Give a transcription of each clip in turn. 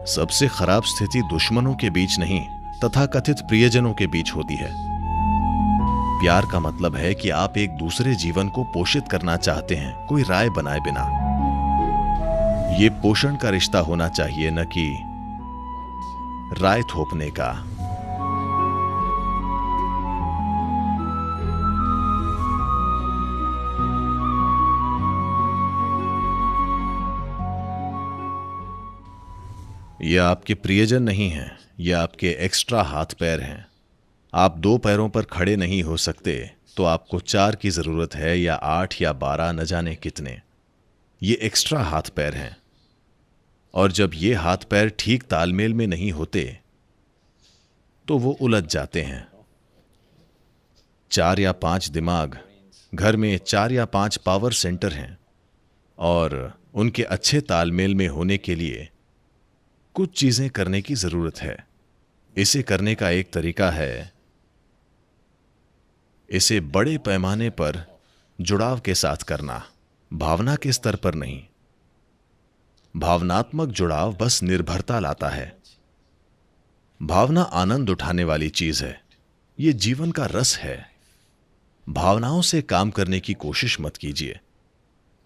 सबसे खराब स्थिति दुश्मनों के बीच नहीं, तथाकथित प्रियजनों के बीच होती है। प्यार का मतलब है कि आप एक दूसरे जीवन को पोषित करना चाहते हैं, कोई राय बनाए बिना। ये पोषण का रिश्ता होना चाहिए, न कि राय थोपने का। ये आपके प्रियजन नहीं हैं, ये आपके एक्स्ट्रा हाथ पैर हैं। आप 2 पैरों पर खड़े नहीं हो सकते तो आपको 4 की जरूरत है, या 8 या 12, न जाने कितने। ये एक्स्ट्रा हाथ पैर हैं, और जब ये हाथ पैर ठीक तालमेल में नहीं होते तो वो उलझ जाते हैं। 4 या 5 दिमाग, घर में 4 या 5 पावर सेंटर हैं, और उनके अच्छे तालमेल में होने के लिए कुछ चीजें करने की जरूरत है। इसे करने का एक तरीका है इसे बड़े पैमाने पर जुड़ाव के साथ करना, भावना के स्तर पर नहीं। भावनात्मक जुड़ाव बस निर्भरता लाता है। भावना आनंद उठाने वाली चीज है, ये जीवन का रस है। भावनाओं से काम करने की कोशिश मत कीजिए।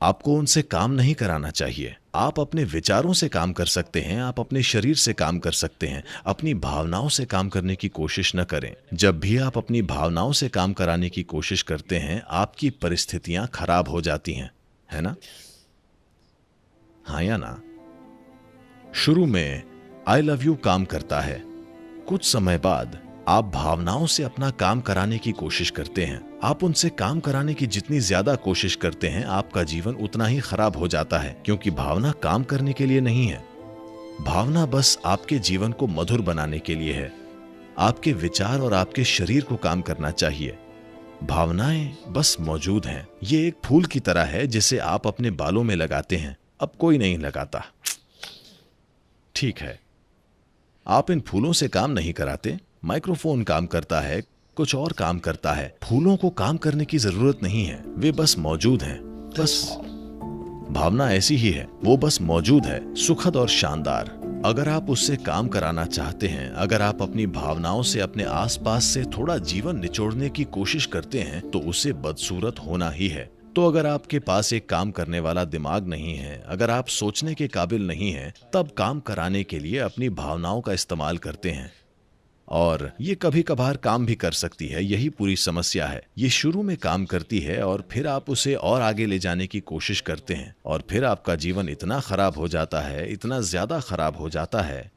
आपको उनसे काम नहीं कराना चाहिए। आप अपने विचारों से काम कर सकते हैं, आप अपने शरीर से काम कर सकते हैं। अपनी भावनाओं से काम करने की कोशिश न करें। जब भी आप अपनी भावनाओं से काम कराने की कोशिश करते हैं, आपकी परिस्थितियां खराब हो जाती हैं, है ना? हाँ या ना? शुरू में आई लव यू काम करता है। कुछ समय बाद आप भावनाओं से अपना काम कराने की कोशिश करते हैं। आप उनसे काम कराने की जितनी ज्यादा कोशिश करते हैं, आपका जीवन उतना ही खराब हो जाता है, क्योंकि भावना काम करने के लिए नहीं है। भावना बस आपके जीवन को मधुर बनाने के लिए है। आपके विचार और आपके शरीर को काम करना चाहिए। भावनाएं बस मौजूद हैं। ये एक फूल की तरह है जिसे आप अपने बालों में लगाते हैं। अब कोई नहीं लगाता, ठीक है। आप इन फूलों से काम नहीं कराते। माइक्रोफोन काम करता है, कुछ और काम करता है। फूलों को काम करने की जरूरत नहीं है, वे बस मौजूद हैं। बस भावना ऐसी ही है, वो बस मौजूद है, सुखद और शानदार। अगर आप उससे काम कराना चाहते हैं, अगर आप अपनी भावनाओं से अपने आसपास से थोड़ा जीवन निचोड़ने की कोशिश करते हैं, तो उसे बदसूरत होना ही है। तो अगर आपके पास एक काम करने वाला दिमाग नहीं है, अगर आप सोचने के काबिल नहीं हैं, तब काम कराने के लिए अपनी भावनाओं का इस्तेमाल करते हैं। और ये कभी कभार काम भी कर सकती है, यही पूरी समस्या है। ये शुरू में काम करती है और फिर आप उसे और आगे ले जाने की कोशिश करते हैं, और फिर आपका जीवन इतना खराब हो जाता है, इतना ज्यादा खराब हो जाता है।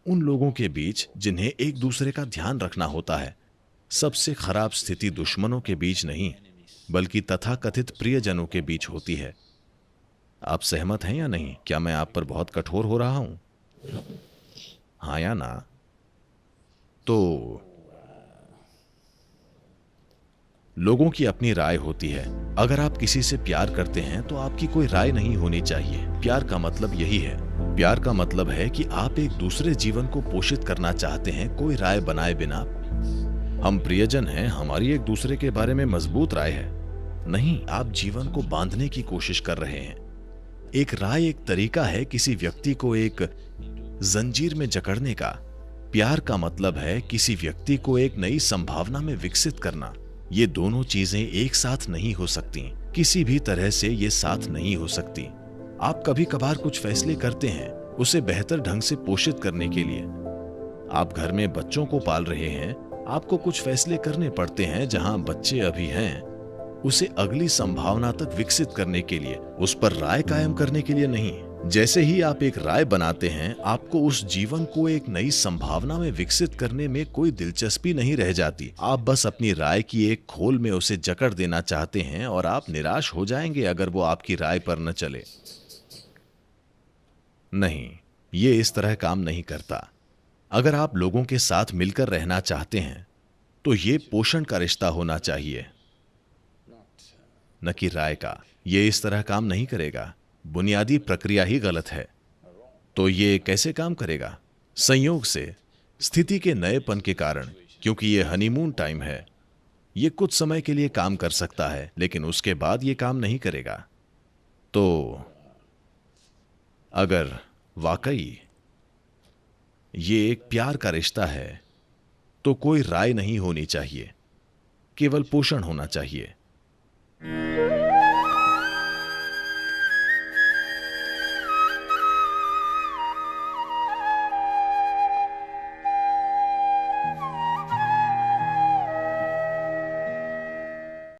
उन लोगों के बीच जिन्हें एक दूसरे का ध्यान रखना होता है। सबसे खराब स्थिति दुश्मनों के बीच नहीं, बल्कि तथाकथित प्रियजनों के बीच होती है। आप सहमत हैं या नहीं? क्या मैं आप पर बहुत कठोर हो रहा हूं? हाँ या ना? तो लोगों की अपनी राय होती है। अगर आप किसी से प्यार करते हैं तो आपकी कोई राय नहीं होनी चाहिए। प्यार का मतलब यही है। प्यार का मतलब है कि आप एक दूसरे जीवन को पोषित करना चाहते हैं, कोई राय बनाए बिना। हम प्रियजन हैं, हमारी एक दूसरे के बारे में मजबूत राय है। नहीं, आप जीवन को बांधने की कोशिश कर रहे हैं। एक राय एक तरीका है किसी व्यक्ति को एक जंजीर में जकड़ने का। प्यार का मतलब है किसी व्यक्ति को एक नई संभावना में विकसित करना। ये दोनों चीजें एक साथ नहीं हो सकती, किसी भी तरह से ये साथ नहीं हो सकती। आप कभी कभार कुछ फैसले करते हैं उसे बेहतर ढंग से पोषित करने के लिए। आप घर में बच्चों को पाल रहे हैं, आपको कुछ फैसले करने पड़ते हैं जहां बच्चे अभी हैं, उसे अगली संभावना तक विकसित करने के लिए, उस पर राय कायम करने के लिए नहीं। जैसे ही आप एक राय बनाते हैं, आपको उस जीवन को एक नई संभावना में विकसित करने में कोई दिलचस्पी नहीं रह जाती। आप बस अपनी राय की एक खोल में उसे जकड़ देना चाहते हैं, और आप निराश हो जाएंगे अगर वो आपकी राय पर न चले। नहीं, ये इस तरह काम नहीं करता। अगर आप लोगों के साथ मिलकर रहना चाहते हैं तो ये पोषण का रिश्ता होना चाहिए, न कि राय का। ये इस तरह काम नहीं करेगा। बुनियादी प्रक्रिया ही गलत है। तो ये कैसे काम करेगा? संयोग से, स्थिति के नएपन के कारण, क्योंकि ये हनीमून टाइम है। ये कुछ समय के लिए काम कर सकता है, लेकिन उसके बाद ये काम नहीं करेगा। तो अगर वाकई ये एक प्यार का रिश्ता है, तो कोई राय नहीं होनी चाहिए, केवल पोषण होना चाहिए।